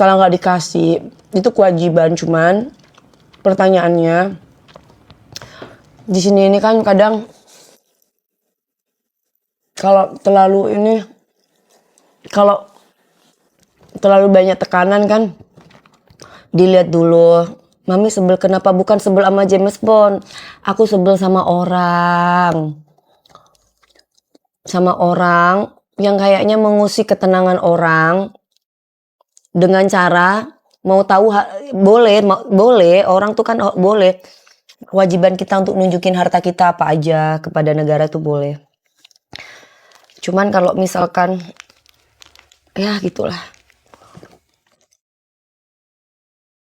Kalau nggak dikasih, itu kewajiban. Cuman pertanyaannya di sini ini kan kadang kalau terlalu banyak tekanan kan, dilihat dulu. Mami sebel kenapa? Bukan sebel sama James Bond. Aku sebel sama orang yang kayaknya mengusik ketenangan orang dengan cara mau tahu boleh orang tuh kan boleh. Kewajiban kita untuk nunjukin harta kita apa aja kepada negara tuh boleh. Cuman kalau misalkan ya gitulah.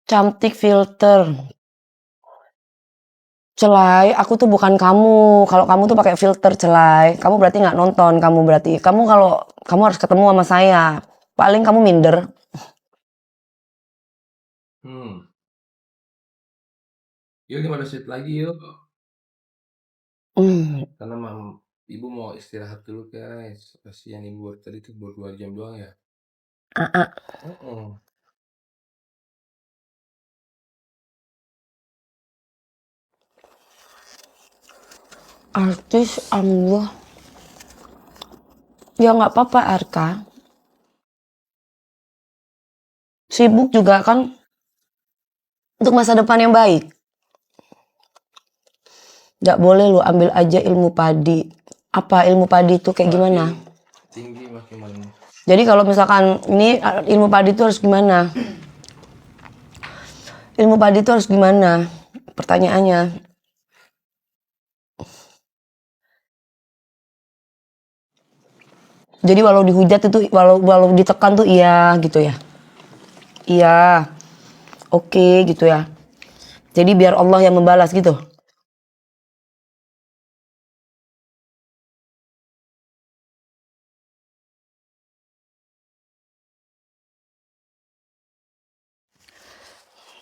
Cantik filter. Celai, aku tuh bukan kamu. Kalau kamu tuh pakai filter Celai, kamu berarti nggak nonton. Kalau kamu harus ketemu sama saya. Paling kamu minder. Yuk 15 menit lagi yuk. Karena ibu mau istirahat dulu guys. Kasihan ibu tadi tuh baru 2 jam doang ya. Artis Allah. Ya nggak apa-apa Arka. Sibuk juga kan untuk masa depan yang baik. Nggak boleh lu ambil aja ilmu padi. Apa ilmu padi itu kayak gimana? Tinggi makin. Jadi kalau misalkan ini ilmu padi itu harus gimana? Ilmu padi itu harus gimana? Pertanyaannya. Jadi walau dihujat itu, walau ditekan tuh iya gitu ya. Iya. Oke gitu ya. Jadi biar Allah yang membalas gitu.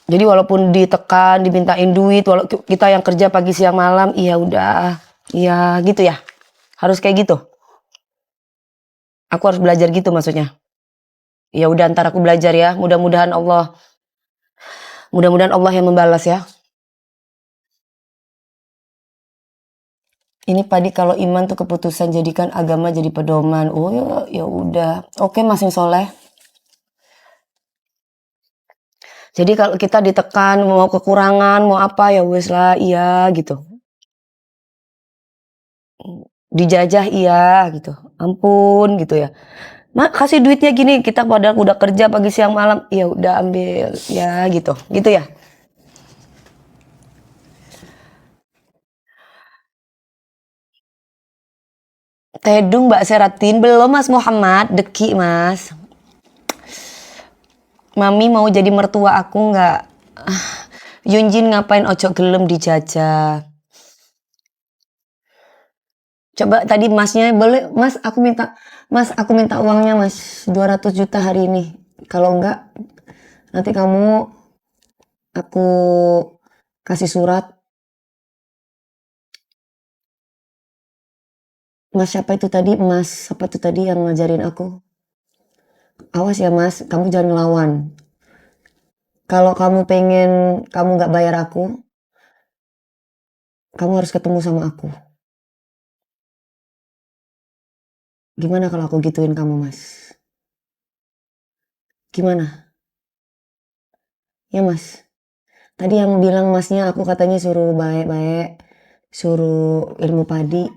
Jadi walaupun ditekan, dimintain duit, walau kita yang kerja pagi siang malam, iya udah, iya gitu ya. Harus kayak gitu. Aku harus belajar gitu maksudnya. Ya udah ntar aku belajar ya. Mudah-mudahan Allah yang membalas ya. Ini padi kalau iman tuh keputusan, jadikan agama jadi pedoman. Oh ya udah. Oke Mas yang soleh. Jadi kalau kita ditekan, mau kekurangan, mau apa ya wes lah, iya gitu. Dijajah iya gitu. Ampun gitu ya. Kasih duitnya gini, kita padahal udah kerja pagi siang malam, ya udah ambil ya gitu. Gitu ya. Tedung Mbak Seratin, belum Mas Muhammad, deki Mas. Mami mau jadi mertua aku nggak? Yunjin ngapain ojo gelem dijajah? Coba tadi Masnya boleh, Mas aku minta uangnya Mas 200 juta hari ini. Kalau enggak nanti aku kasih surat. Mas siapa itu tadi? Mas siapa itu tadi yang ngajarin aku? Awas ya Mas, kamu jangan ngelawan. Kalau kamu pengen kamu nggak bayar aku, kamu harus ketemu sama aku. Gimana kalau aku gituin kamu Mas? Gimana? Ya Mas. Tadi yang bilang Masnya aku katanya suruh baik-baik, suruh ilmu padi.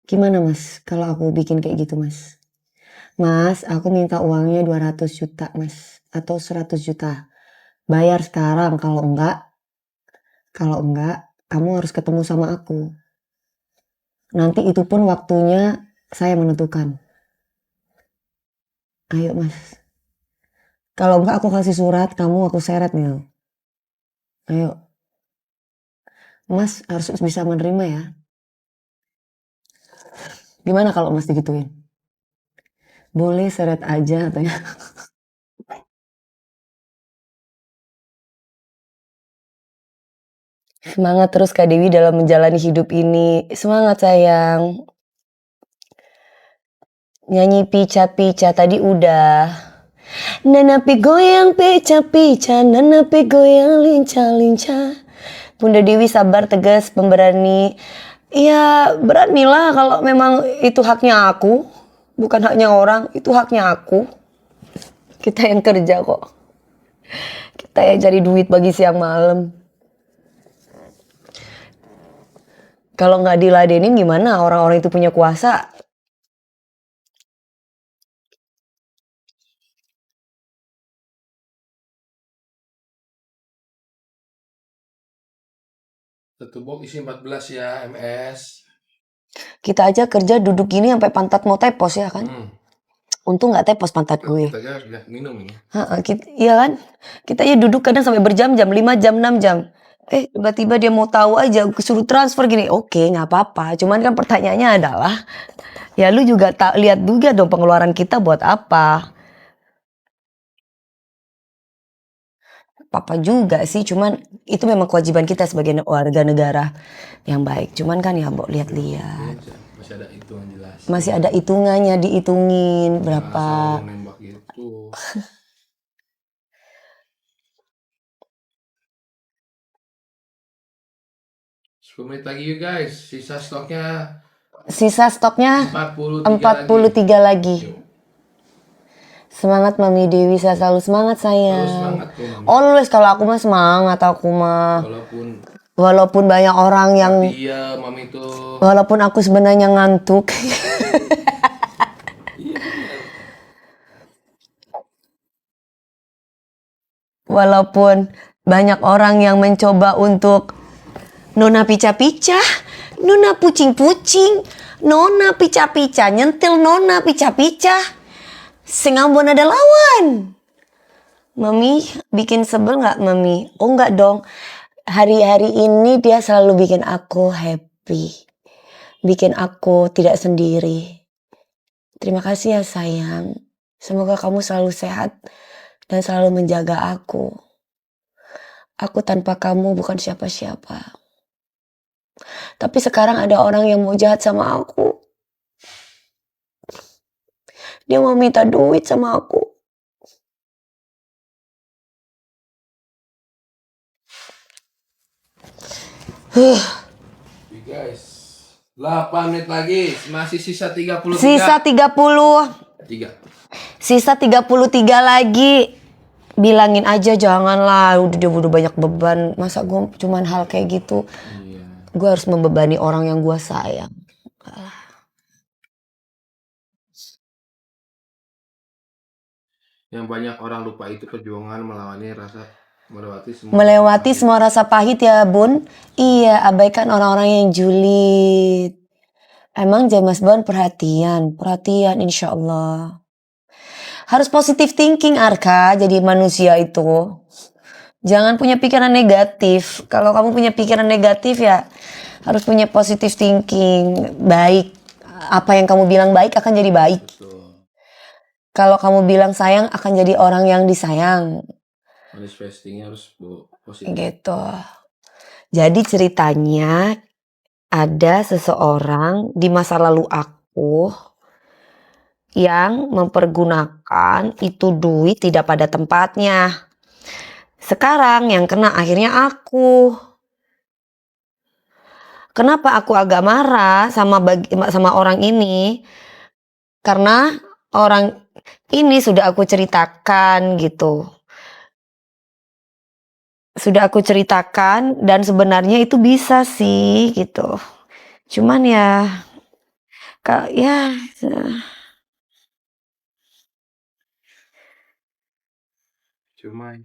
Gimana Mas kalau aku bikin kayak gitu Mas? Mas, aku minta uangnya 200 juta Mas, atau 100 juta. Bayar sekarang, kalau enggak kamu harus ketemu sama aku. Nanti itu pun waktunya saya menentukan. Ayo Mas. Kalau enggak aku kasih surat, aku seret nih. Ayo. Mas harus bisa menerima ya. Gimana kalau Mas digituin? Boleh seret aja katanya. Semangat terus Kak Dewi dalam menjalani hidup ini. Semangat sayang. Nyanyi pica-pica tadi udah. Nenapi goyang pica-pica, nenapi goyang lincah-lincah. Bunda Dewi sabar, tegas, pemberani. Ya beranilah kalau memang itu haknya aku. Bukan haknya orang, itu haknya aku. Kita yang kerja kok. Kita yang cari duit bagi siang malam. Kalau nggak diladenin gimana orang-orang itu punya kuasa? Satu box isi 14 ya MS. Kita aja kerja duduk gini sampai pantat mau tepos ya kan? Untung nggak tepos pantat gue. Kita aja udah minum ini. Iya kan? Kita aja duduk kadang sampai berjam-jam, 5 jam, 6 jam. Tiba-tiba dia mau tahu aja, suruh transfer gini. Oke, nggak apa-apa. Cuman kan pertanyaannya adalah, ya lu juga lihat juga dong pengeluaran kita buat apa. Papa juga sih, cuman itu memang kewajiban kita sebagai warga negara yang baik. Cuman kan ya, Mbok lihat-lihat. Masih ada hitungan jelas. Masih ada hitungannya, dihitungin berapa. Asal mau nembak gitu. 10 menit lagi you guys. Sisa stoknya 43 lagi. Yuk. Semangat Mami Dewi, saya selalu semangat sayang. Terus semangat tuh, Mami. Always kalau aku mah semangat aku mah. Walaupun banyak orang yang iya, Mami tuh. Walaupun aku sebenarnya ngantuk. Walaupun banyak orang yang mencoba untuk nona pica-pica, nona pucing-pucing, nona pica-pica, nyentil nona pica-pica. Sing Ambon ada lawan. Mami bikin sebel gak Mami? Oh enggak dong. Hari-hari ini dia selalu bikin aku happy. Bikin aku tidak sendiri. Terima kasih ya sayang. Semoga kamu selalu sehat dan selalu menjaga aku. Aku tanpa kamu bukan siapa-siapa. Tapi sekarang ada orang yang mau jahat sama aku. Dia mau minta duit sama aku. Guys, 8 menit lagi. Masih sisa 33. Sisa 33 lagi. Bilangin aja janganlah. Udah banyak beban. Masa gue cuman hal kayak gitu. Iya. Gue harus membebani orang yang gue sayang. Yang banyak orang lupa itu perjuangan melewati semua rasa pahit ya bun. Iya, abaikan orang-orang yang julid. Emang James Bond perhatian insya Allah. Harus positive thinking Arka, jadi manusia itu. Jangan punya pikiran negatif. Kalau kamu punya pikiran negatif ya harus punya positive thinking. Baik, apa yang kamu bilang baik akan jadi baik. Kalau kamu bilang sayang akan jadi orang yang disayang. Manifestingnya harus positif. Gitu. Jadi ceritanya ada seseorang di masa lalu aku yang mempergunakan itu duit tidak pada tempatnya. Sekarang yang kena akhirnya aku. Kenapa aku agak marah sama orang ini? Karena orang ini sudah aku ceritakan gitu. Sudah aku ceritakan dan sebenarnya itu bisa sih gitu. Cuman ya Cuma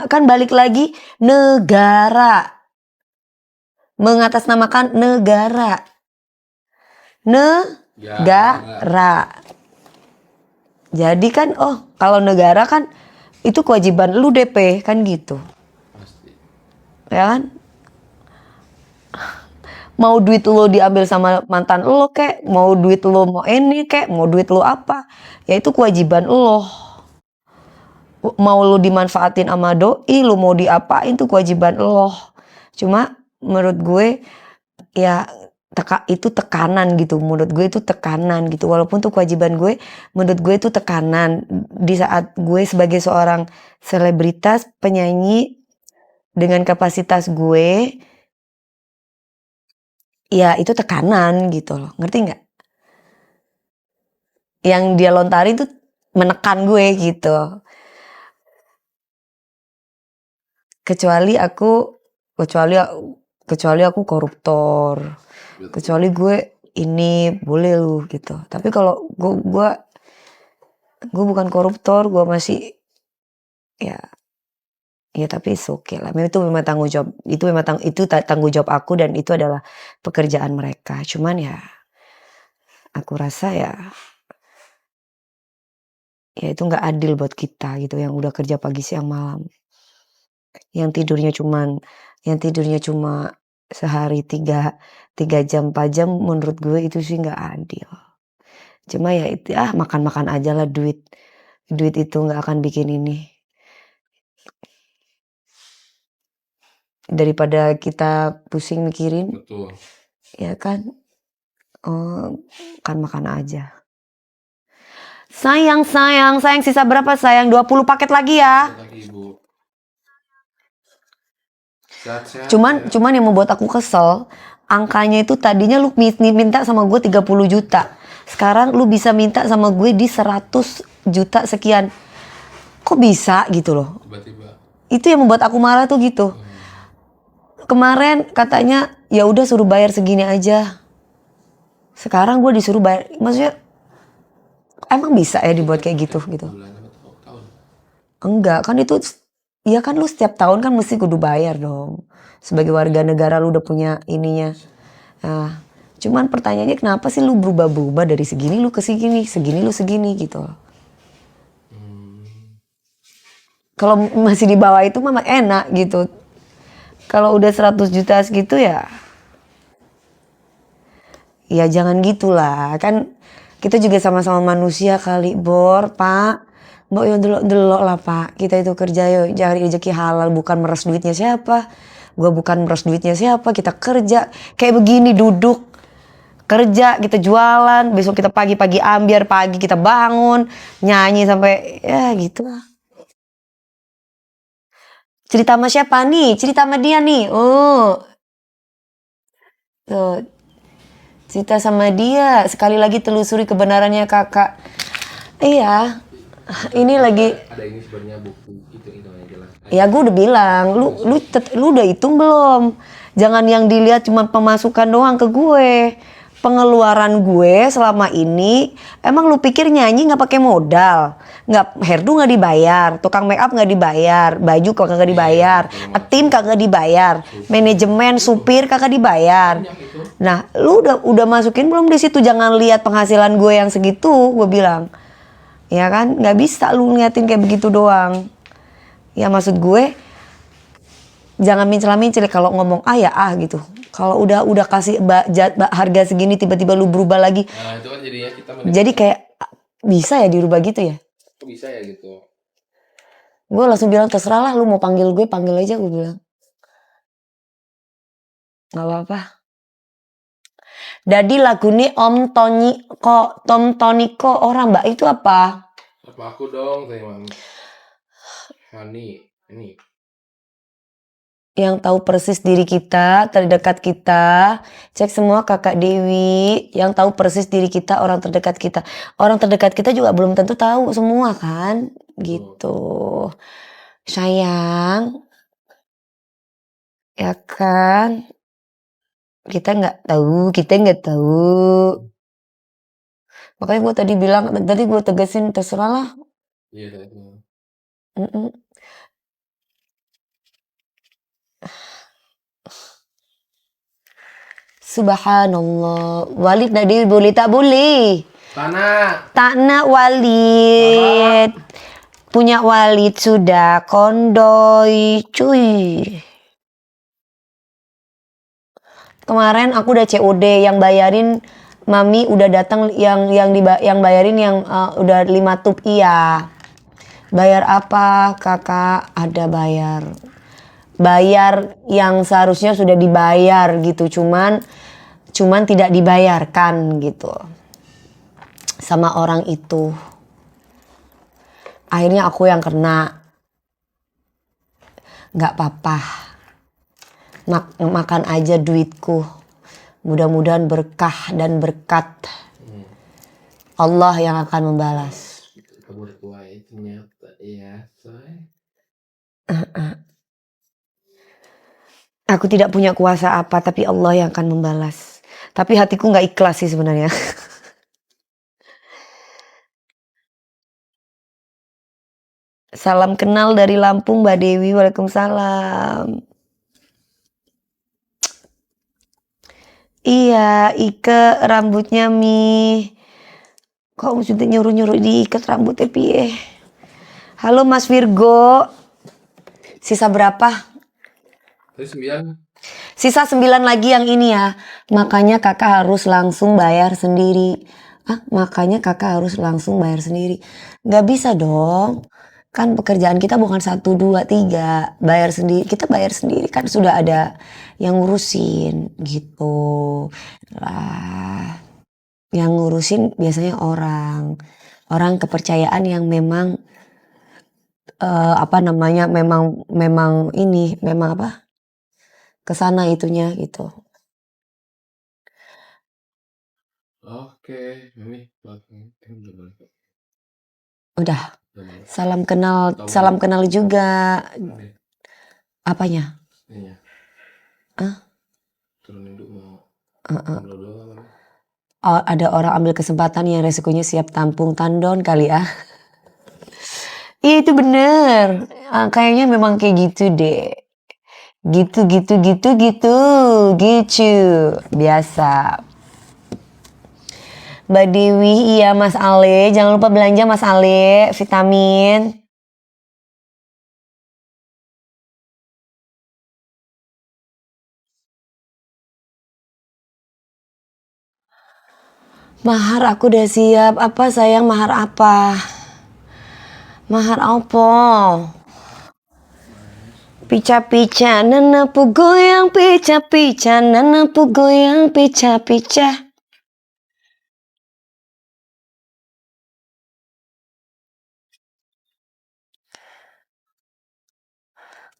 kan balik lagi negara. Mengatasnamakan negara. Jadi kan kalau negara kan itu kewajiban lu DP kan gitu. Pasti. Ya kan? Mau duit lo diambil sama mantan lo kek, mau duit lo mau ini kek, mau duit lo apa, ya itu kewajiban lo. Mau lo dimanfaatin sama doi, lo mau diapain itu kewajiban lo. Cuma menurut gue ya itu tekanan gitu, menurut gue itu tekanan gitu, walaupun tuh kewajiban gue, menurut gue itu tekanan di saat gue sebagai seorang selebritas penyanyi dengan kapasitas gue, ya itu tekanan gitu loh, ngerti nggak? Yang dia lontarin tuh menekan gue gitu. kecuali aku koruptor, Betul. kecuali gue ini boleh lu gitu. Tapi kalau gue bukan koruptor, gue masih ya tapi oke lah. Itu memang tanggung jawab, itu tanggung jawab aku dan itu adalah pekerjaan mereka. Cuman ya aku rasa ya itu nggak adil buat kita gitu yang udah kerja pagi siang malam. Yang tidurnya cuma sehari 3 jam 4 jam, menurut gue itu sih nggak adil. Cuma ya itu makan-makan aja lah, duit itu nggak akan bikin ini. Daripada kita pusing mikirin, Betul. ya kan, makan aja. Sayang sisa berapa sayang? 20 paket lagi ya. Lagi Ibu. Sehat-sehat ya. Cuman yang membuat aku kesel, angkanya itu tadinya lu minta sama gue 30 juta. Sekarang lu bisa minta sama gue di 100 juta sekian. Kok bisa gitu loh? Tiba-tiba. Itu yang membuat aku marah tuh gitu. Kemarin katanya ya udah suruh bayar segini aja. Sekarang gue disuruh bayar, maksudnya emang bisa ya dibuat kayak gitu. Bulan atau tahun? Enggak, kan itu ya kan lu setiap tahun kan mesti kudu bayar dong. Sebagai warga negara lu udah punya ininya. Nah, cuman pertanyaannya kenapa sih lu berubah-berubah dari segini lu ke segini lu segini gitu. Kalau masih di bawah itu mah enak gitu. Kalau udah 100 juta segitu ya jangan gitulah. Kan kita juga sama-sama manusia kali, Bor, Pak. Mbak yang delok lah, Pak. Kita itu kerja yuk cari rezeki halal, bukan meres duitnya siapa. Gua bukan meres duitnya siapa, kita kerja. Kayak begini duduk. Kerja, kita jualan, besok kita pagi-pagi ambiar, pagi kita bangun, nyanyi sampai ya gitu lah. Cerita sama siapa nih? Cerita sama dia nih. Oh. Tuh. Cerita sama dia. Sekali lagi telusuri kebenarannya kakak. Iya. Ini lagi. Ada ini sebenarnya bukti itu yang jelas. Ya gue udah bilang, lu udah hitung belum? Jangan yang dilihat cuma pemasukan doang ke gue. Pengeluaran gue selama ini, emang lu pikir nyanyi nggak pakai modal? Nggak, hairdo nggak dibayar, tukang make up nggak dibayar, baju kagak dibayar, tim kagak dibayar, manajemen, supir kagak dibayar. Nah, lu udah masukin belum di situ? Jangan lihat penghasilan gue yang segitu, gue bilang, ya kan, nggak bisa lu ngeliatin kayak begitu doang. Ya maksud gue, jangan mincel-mincel kalau ngomong ya gitu. Kalau udah kasih harga segini tiba-tiba lu berubah lagi. Nah, itu kan jadinya kita jadi kayak bisa ya dirubah gitu ya? Kok bisa ya gitu? Gue langsung bilang terserah lah, lu mau panggil gue panggil aja, gue bilang. Gak apa-apa. Jadi lagu ini Tom Toniko orang mbak itu apa? Apa aku dong, teman. Hani, ini. Yang tahu persis diri kita, terdekat kita, cek semua kakak Dewi, yang tahu persis diri kita, orang terdekat kita. Orang terdekat kita juga belum tentu tahu semua kan, gitu. Sayang, ya kan, kita nggak tahu. Makanya gue tadi gue tegasin terserah lah. Iya. Subhanallah. Walid Nabi boleh tak boleh? Tanah Walid. Punya Walid sudah kondoy cuy. Kemarin aku udah COD, yang bayarin mami udah datang, yang bayarin yang udah 5 tup iya. Bayar apa kakak? Ada bayar yang seharusnya sudah dibayar gitu, cuman cuman tidak dibayarkan gitu sama orang itu. Akhirnya aku yang kena. Gak apa-apa, makan aja duitku, mudah-mudahan berkah dan berkat Allah yang akan membalas. Kamu kuai ternyata ya, say. Aku tidak punya kuasa apa, tapi Allah yang akan membalas. Tapi hatiku gak ikhlas sih sebenarnya. Salam kenal dari Lampung, Mbak Dewi. Waalaikumsalam. Iya, Ike rambutnya Mi. Kok sudah nyuruh-nyuruh diikat rambutnya piye? Halo Mas Virgo. Sisa berapa? Terus 9. Sisa 9 lagi yang ini ya. Makanya kakak harus langsung bayar sendiri. Makanya kakak harus langsung bayar sendiri. Gak bisa dong. Kan pekerjaan kita bukan 1, 2, 3. Bayar sendiri. Kita bayar sendiri kan sudah ada yang ngurusin gitu. Lah, yang ngurusin biasanya orang kepercayaan yang memang memang ini, memang kesana itunya gitu. Oke, Mami. Udah. Salam kenal juga. Apanya? Iya. Turunin dulu mau. Oh, ada orang ambil kesempatan yang resikonya siap tampung tandon kali ya. Iya itu bener. Kayaknya memang kayak gitu deh. Gitu. Biasa. Mbak Dewi, iya Mas Ale. Jangan lupa belanja Mas Ale, vitamin. Mahar aku udah siap. Apa sayang, mahar apa? Mahar apa? Pica-pica, nana pugoyang pica-pica, nana pugoyang pica-pica.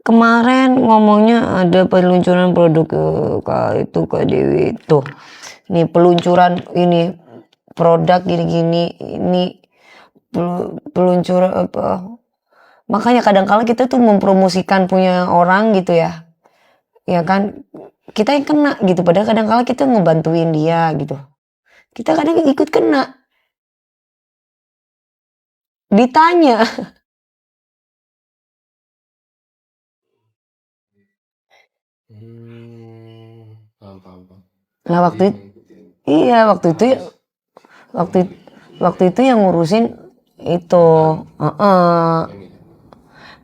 Kemarin ngomongnya ada peluncuran produk itu Kak Dewi tuh. Nih peluncuran ini produk gini-gini ini peluncuran apa? Makanya kadang-kala kita tuh mempromosikan punya orang gitu ya. Ya kan kita yang kena gitu padahal kadang-kala kita ngebantuin dia gitu. Kita kadang ikut kena. Ditanya. Paham. Nah waktu itu yang ngurusin itu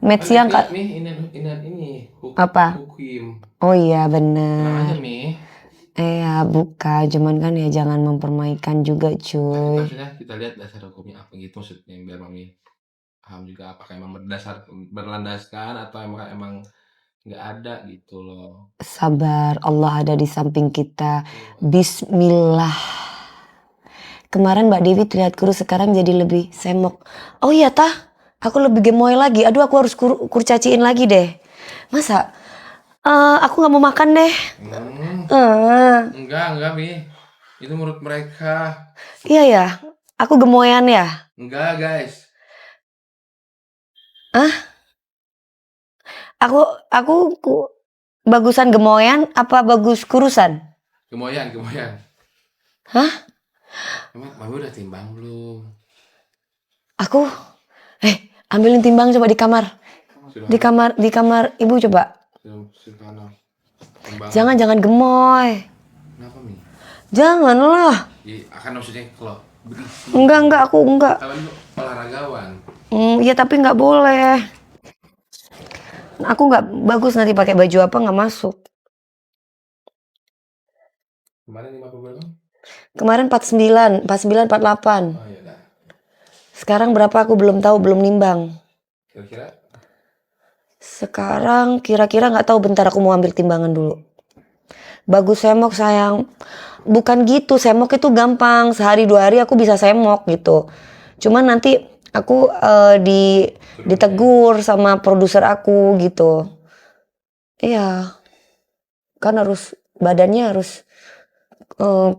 match yang kak ini apa? Hukim. Oh iya bener. Aja Mi. Bukan cuman kan ya jangan mempermainkan juga cuy. Maksudnya kita lihat dasar hukumnya apa gitu maksudnya biar Mami paham juga apakah emang berlandaskan atau emang nggak ada gitu loh. Sabar, Allah ada di samping kita. Bismillah. Kemarin Mbak Dewi terlihat kurus, sekarang jadi lebih semok. Oh iya tah, aku lebih gemoy lagi. Aduh aku harus kurcaciin lagi deh. Masa? Aku gak mau makan deh. Enggak Mi. Itu menurut mereka. Iya ya, aku gemoyan ya? Enggak guys. Aku bagusan gemoyan apa bagus kurusan? Gemoyan. Hah? Emang Mami udah timbang belum? Aku ambilin timbang coba di kamar. Di kamar ibu coba. Jangan gemoy. Kenapa Mi? Janganlah. Akan maksudnya kalau berisi. Enggak, aku enggak. Kalau lu olahragawan. Iya tapi nggak boleh. Aku nggak bagus nanti pakai baju apa nggak masuk. Kemarin 50 berapa? Kemarin 49, 48. Oh iya dah. Sekarang berapa aku belum tahu, belum nimbang. Kira-kira? Sekarang kira-kira nggak tahu, bentar aku mau ambil timbangan dulu. Bagus semok sayang. bukan gitu, semok itu gampang, sehari 2 hari aku bisa semok gitu. Cuman nanti aku ditegur sama produser aku gitu. Iya, kan harus badannya harus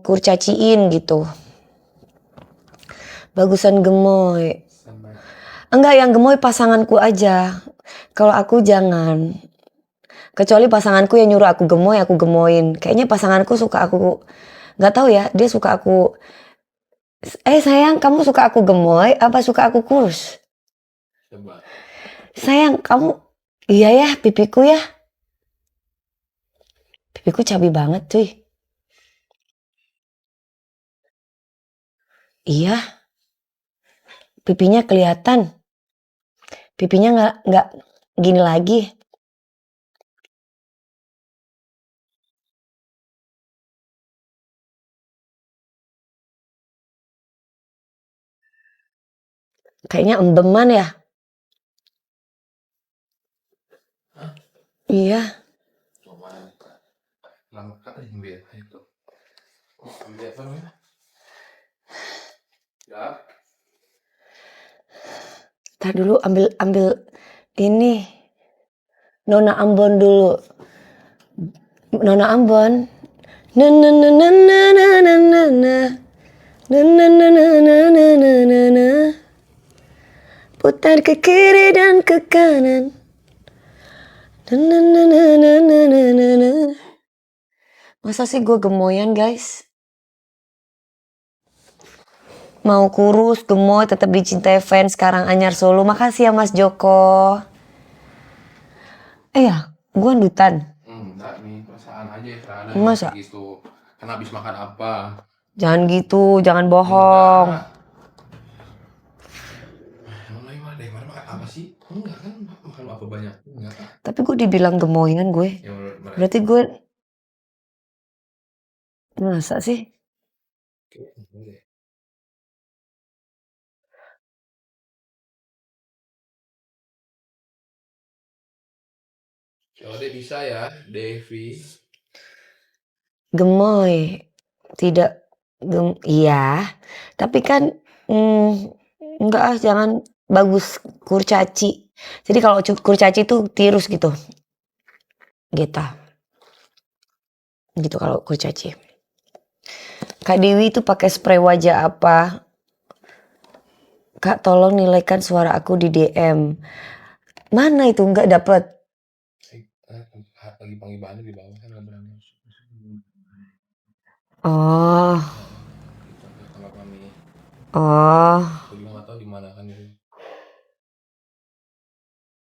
kurcaciin gitu. Bagusan gemoy. Sama Enggak, yang gemoy pasanganku aja. Kalau aku jangan. Kecuali pasanganku yang nyuruh aku gemoy, aku gemoin. Kayaknya pasanganku suka aku, nggak tahu ya, dia suka aku. Sayang, kamu suka aku gemoy apa suka aku kurus? coba. Sayang, kamu, iya ya, pipiku ya. Pipiku cabi banget cuy. Iya, pipinya kelihatan. Pipinya nggak gini lagi. Kayaknya embeman ya. Hah? Iya. Coba. Lama kali ambil itu. Ambil apa namanya? Ya. Ntar dulu ambil ini. Nona Ambon dulu. Nona Ambon. Na na na na na na na na na. Na na na na na na na na na. Putar ke kiri dan ke kanan. Na na na na na na na na na. Masa sih gue gemoyan guys? Mau kurus, gemoy, tetap dicintai fans sekarang Anyar Solo. Makasih ya Mas Joko. Ya, gue dutan. Enggak nih, perasaan aja karena Masa? gitu. Kan habis makan apa? Jangan gitu, jangan bohong. Enggak. Emang lagi mana deh? Mana makan apa sih? Enggak kan makan apa banyak? Enggak kan? Tapi gue dibilang gemoyan gue. Ya menurut mereka. Berarti gue, masa sih? Oke, boleh. Coba deh bisa ya, Devi. Gemoy. Tidak, iya. Tapi kan, enggak ah, jangan bagus kurcaci. Jadi kalau kurcaci itu tirus gitu. Gitu. Gitu kalau kurcaci. Kak Dewi itu pakai spray wajah apa? Kak tolong nilaikan suara aku di DM. Mana itu nggak dapet? Lagi panggil bahannya di bawah kan nggak berani. Oh, Kita sama kami. oh. Aku juga nggak tahu di mana kan itu.